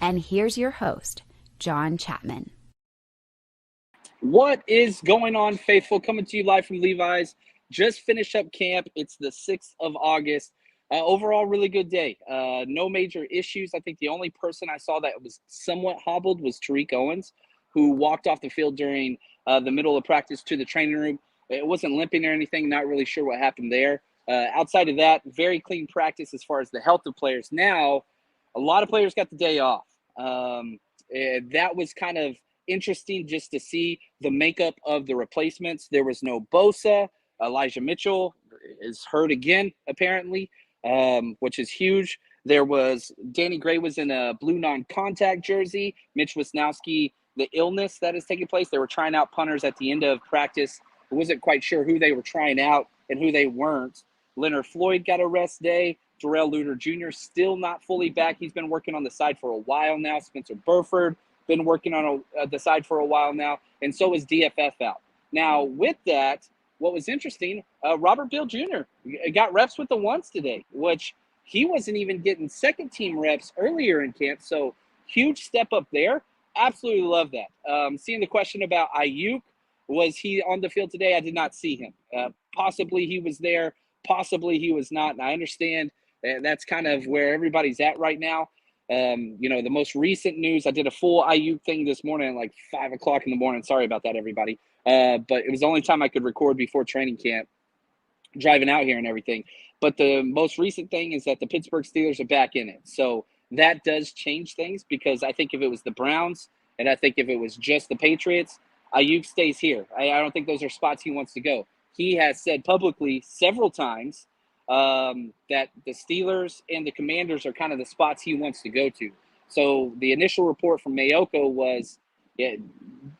And here's your host, John Chapman. What is going on, faithful? Coming to you live from Levi's. Just finished up camp. It's the 6th of August. Overall, really good day. No major issues. I think the only person I saw that was somewhat hobbled was Tariq Owens, who walked off the field during the middle of practice to the training room. It wasn't limping or anything. Not really sure what happened there. Outside of that, very clean practice as far as the health of players. Now, a lot of players got the day off. That was kind of interesting just to see the makeup of the replacements. There was no Bosa. Elijah Mitchell is hurt again, apparently, which is huge. There was Danny Gray was in a blue non-contact jersey. Mitch Wisnowski, the illness that is taking place. They were trying out punters at the end of practice. I wasn't quite sure who they were trying out and who they weren't. Leonard Floyd got a rest day. Darrell Luter Jr. still not fully back. He's been working on the side for a while now. Spencer Burford been working on the side for a while now, and so is DFF out. Now, with that, what was interesting, Robert Bill Jr. got reps with the ones today, which he wasn't even getting second-team reps earlier in camp, so huge step up there. Absolutely love that. Seeing the question about Aiyuk, was he on the field today? I did not see him. Possibly he was there, possibly he was not, and I understand that's kind of where everybody's at right now. The most recent news, I did a full Aiyuk thing this morning at like 5 o'clock in the morning. Sorry about that, everybody. But it was the only time I could record before training camp, driving out here and everything. But the most recent thing is that the Pittsburgh Steelers are back in it. So that does change things, because I think if it was the Browns and I think if it was just the Patriots, Aiyuk stays here. I don't think those are spots he wants to go. He has said publicly several times that the Steelers and the Commanders are kind of the spots he wants to go to. So the initial report from Mayoko was the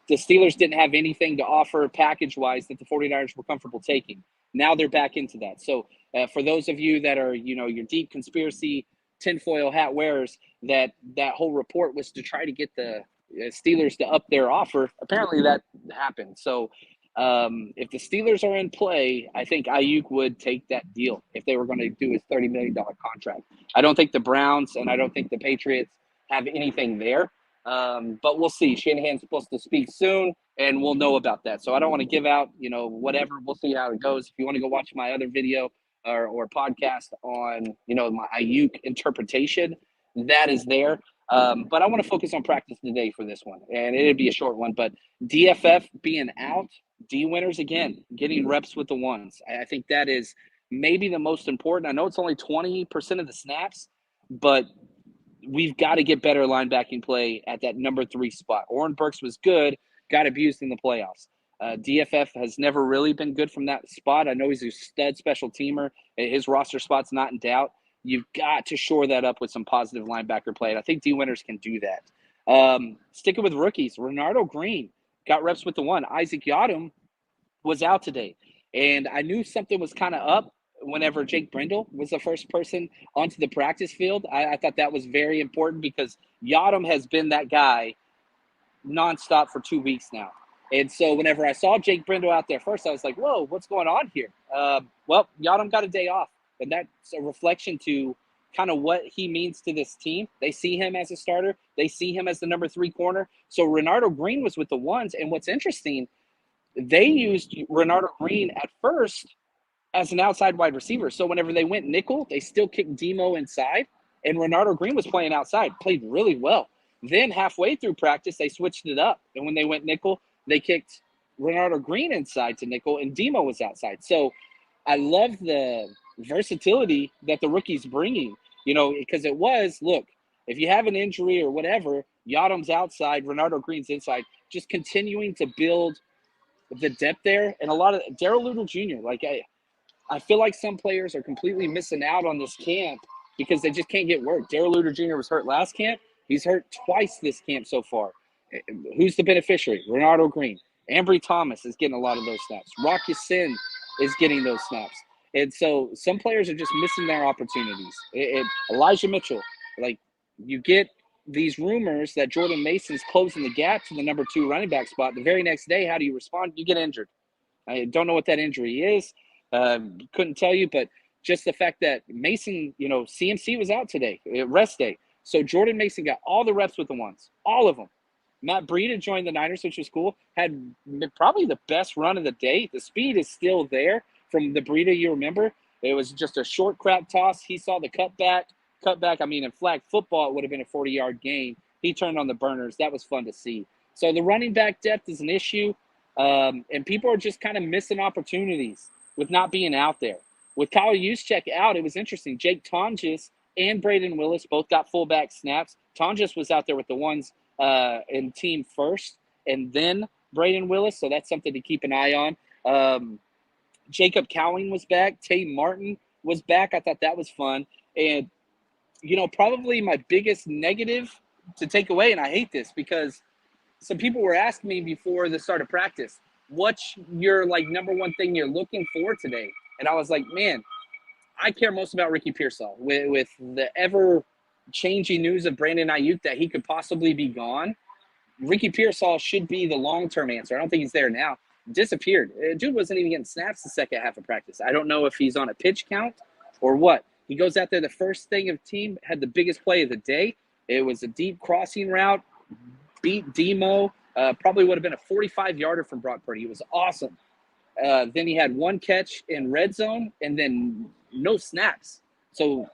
Steelers didn't have anything to offer package-wise that the 49ers were comfortable taking. Now they're back into that. So for those of you that are, your deep conspiracy tinfoil hat wearers, that whole report was to try to get the Steelers to up their offer. Apparently that happened. So if the Steelers are in play, I think Aiyuk would take that deal if they were going to do his $30 million contract. I don't think the Browns and I don't think the Patriots have anything there. But we'll see. Shanahan's supposed to speak soon, and we'll know about that. So I don't want to give out, whatever. We'll see how it goes. If you want to go watch my other video or podcast on, my Aiyuk interpretation, that is there. But I want to focus on practice today for this one, and it'd be a short one. But DFF being out, D winners again, getting reps with the ones. I think that is maybe the most important. I know it's only 20% of the snaps, but we've got to get better linebacking play at that number 3 spot. Oren Burks was good, got abused in the playoffs. DFF has never really been good from that spot. I know he's a stud special teamer. His roster spot's not in doubt. You've got to shore that up with some positive linebacker play, and I think D-winners can do that. Sticking with rookies, Renardo Green got reps with the one. Isaac Yadom was out today, and I knew something was kind of up whenever Jake Brindle was the first person onto the practice field. I thought that was very important, because Yadom has been that guy nonstop for 2 weeks now. And so whenever I saw Jake Brindle out there first, I was like, whoa, what's going on here? Well, Yadom got a day off, and that's a reflection to kind of what he means to this team. They see him as a starter. They see him as the number 3 corner. So Renardo Green was with the ones, and what's interesting, they used Renardo Green at first as an outside wide receiver. So whenever they went nickel, they still kicked Demo inside, and Renardo Green was playing outside, played really well. Then halfway through practice, they switched it up, and when they went nickel, they kicked Renardo Green inside to nickel, and Demo was outside. So I love the versatility that the rookie's bringing, because it was, look, if you have an injury or whatever, Yadom's outside, Renardo Green's inside, just continuing to build the depth there. And a lot of Darrell Luter Jr., I feel like some players are completely missing out on this camp because they just can't get work. Darrell Luter Jr. was hurt last camp. He's hurt twice this camp so far. Who's the beneficiary? Renardo Green. Ambry Thomas is getting a lot of those snaps. Rock Ya-Sin is getting those snaps. And so some players are just missing their opportunities. Elijah Mitchell, you get these rumors that Jordan Mason's closing the gap to the number 2 running back spot. The very next day, how do you respond? You get injured. I don't know what that injury is. Couldn't tell you, but just the fact that Mason, CMC was out today, rest day. So Jordan Mason got all the reps with the ones, all of them. Matt Breida joined the Niners, which was cool. Had probably the best run of the day. The speed is still there from the Breida you remember. It was just a short crack toss. He saw the cutback. I mean, in flag football, it would have been a 40-yard gain. He turned on the burners. That was fun to see. So the running back depth is an issue, and people are just kind of missing opportunities with not being out there. With Kyle Juszczyk out, it was interesting. Jake Tonjes and Braden Willis both got fullback snaps. Tonjes was out there with the ones in team first, and then Braden Willis, so that's something to keep an eye on. Jacob Cowing was back. Tay Martin was back. I thought that was fun. And, probably my biggest negative to take away, and I hate this because some people were asking me before the start of practice, what's your, number one thing you're looking for today? And I was like, man, I care most about Ricky Pearsall. With the ever-changing news of Brandon Aiyuk that he could possibly be gone, Ricky Pearsall should be the long-term answer. I don't think he's there now. Disappeared. Dude wasn't even getting snaps the second half of practice. I don't know if he's on a pitch count or what. He goes out there, the first thing of team, had the biggest play of the day. It was a deep crossing route, beat Demo. Probably would have been a 45-yarder from Brock Purdy. It was awesome. Then he had one catch in red zone and then no snaps. So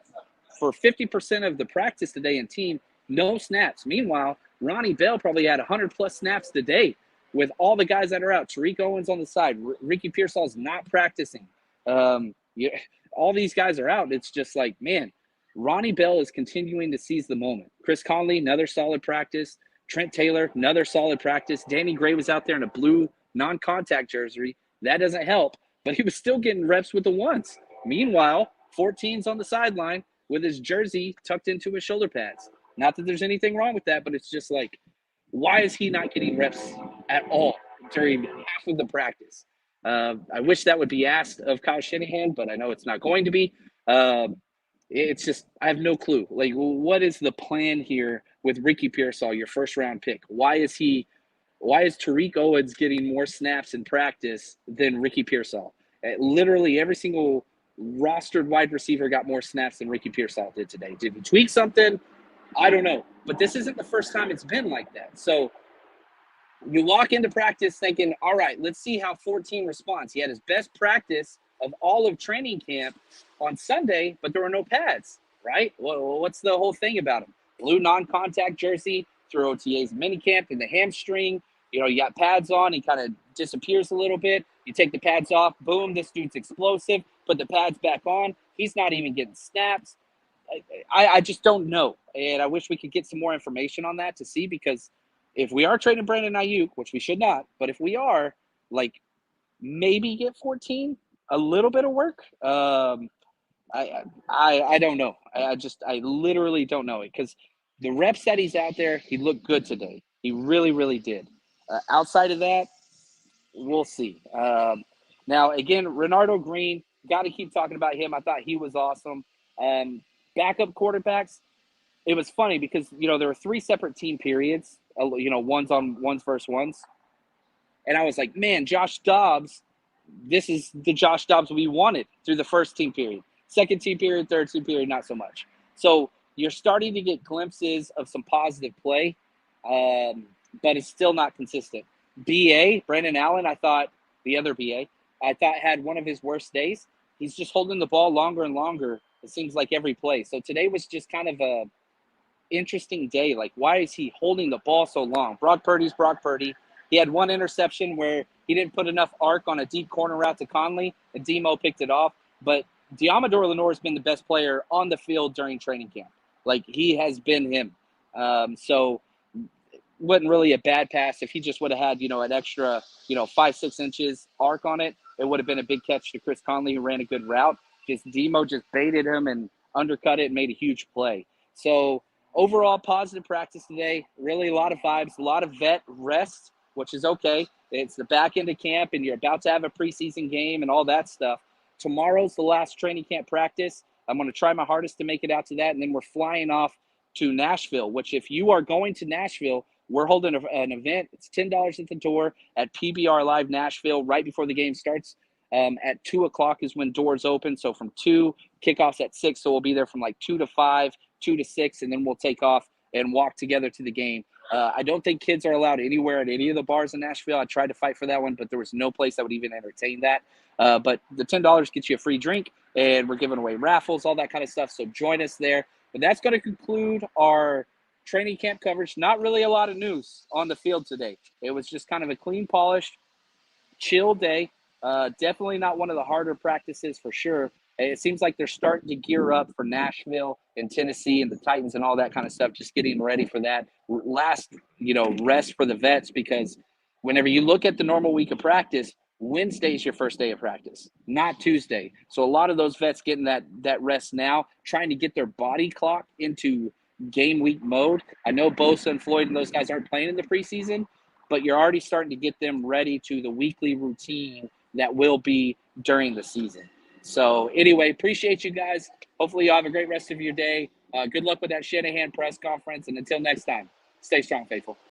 for 50% of the practice today in team, no snaps. Meanwhile, Ronnie Bell probably had 100-plus snaps today with all the guys that are out. Tariq Owens on the side. Ricky Pearsall's not practicing. All these guys are out. It's just like, man, Ronnie Bell is continuing to seize the moment. Chris Conley, another solid practice. Trent Taylor, another solid practice. Danny Gray was out there in a blue non-contact jersey. That doesn't help, but he was still getting reps with the ones. Meanwhile, 14's on the sideline with his jersey tucked into his shoulder pads. Not that there's anything wrong with that, but it's just like, why is he not getting reps at all during half of the practice? I wish that would be asked of Kyle Shanahan, but I know it's not going to be. It's just, I have no clue. What is the plan here with Ricky Pearsall, your first-round pick? Why is Tariq Owens getting more snaps in practice than Ricky Pearsall? Literally every single rostered wide receiver got more snaps than Ricky Pearsall did today. Did he tweak something? I don't know. But this isn't the first time it's been like that. So you walk into practice thinking, all right, let's see how 14 responds. He had his best practice of all of training camp on Sunday, but there were no pads, right? Well, what's the whole thing about him? Blue non-contact jersey through OTA's minicamp in the hamstring. You got pads on. He kind of disappears a little bit. You take the pads off. Boom, this dude's explosive. Put the pads back on. He's not even getting snaps. I just don't know. And I wish we could get some more information on that to see, because if we are trading Brandon Aiyuk, which we should not, but if we are, maybe get 14, a little bit of work. I don't know. I literally don't know it, because the reps that he's out there, he looked good today. He really, really did. Outside of that, we'll see. Now, again, Renardo Green, got to keep talking about him. I thought he was awesome. Backup quarterbacks, it was funny because, there were 3 separate team periods, ones on ones versus ones. And I was like, man, Josh Dobbs, this is the Josh Dobbs we wanted through the first team period. Second team period, third team period, not so much. So you're starting to get glimpses of some positive play, but it's still not consistent. Brandon Allen, the other BA, I thought had one of his worst days. He's just holding the ball longer and longer, it seems like, every play. So today was just kind of a interesting day. Why is he holding the ball so long? Brock Purdy's Brock Purdy. He had one interception where he didn't put enough arc on a deep corner route to Conley, and Demo picked it off. But Diamador Lenore has been the best player on the field during training camp. He has been him. So wasn't really a bad pass. If he just would have had, an extra, 5-6 inches arc on it, it would have been a big catch to Chris Conley, who ran a good route. Demo just baited him and undercut it and made a huge play. So overall, positive practice today. Really a lot of vibes, a lot of vet rest, which is okay. It's the back end of camp, and you're about to have a preseason game and all that stuff. Tomorrow's the last training camp practice. I'm going to try my hardest to make it out to that, and then we're flying off to Nashville, which, if you are going to Nashville, we're holding an event. It's $10 at the door at PBR Live Nashville right before the game starts. At 2 o'clock is when doors open. So from 2, kickoff's at 6. So we'll be there from 2 to 5. 2 to 6, and then we'll take off and walk together to the game. I don't think kids are allowed anywhere at any of the bars in Nashville. I tried to fight for that one, but there was no place that would even entertain that. But the $10 gets you a free drink, and we're giving away raffles, all that kind of stuff. So join us there. But that's going to conclude our training camp coverage. Not really a lot of news on the field today. It was just kind of a clean, polished, chill day. Definitely not one of the harder practices for sure. It seems like they're starting to gear up for Nashville and Tennessee and the Titans and all that kind of stuff, just getting ready for that last, rest for the vets, because whenever you look at the normal week of practice, Wednesday is your first day of practice, not Tuesday. So a lot of those vets getting that rest now, trying to get their body clock into game week mode. I know Bosa and Floyd and those guys aren't playing in the preseason, but you're already starting to get them ready to the weekly routine that will be during the season. So anyway, appreciate you guys. Hopefully you have a great rest of your day. Good luck with that Shanahan press conference. And until next time, stay strong, faithful.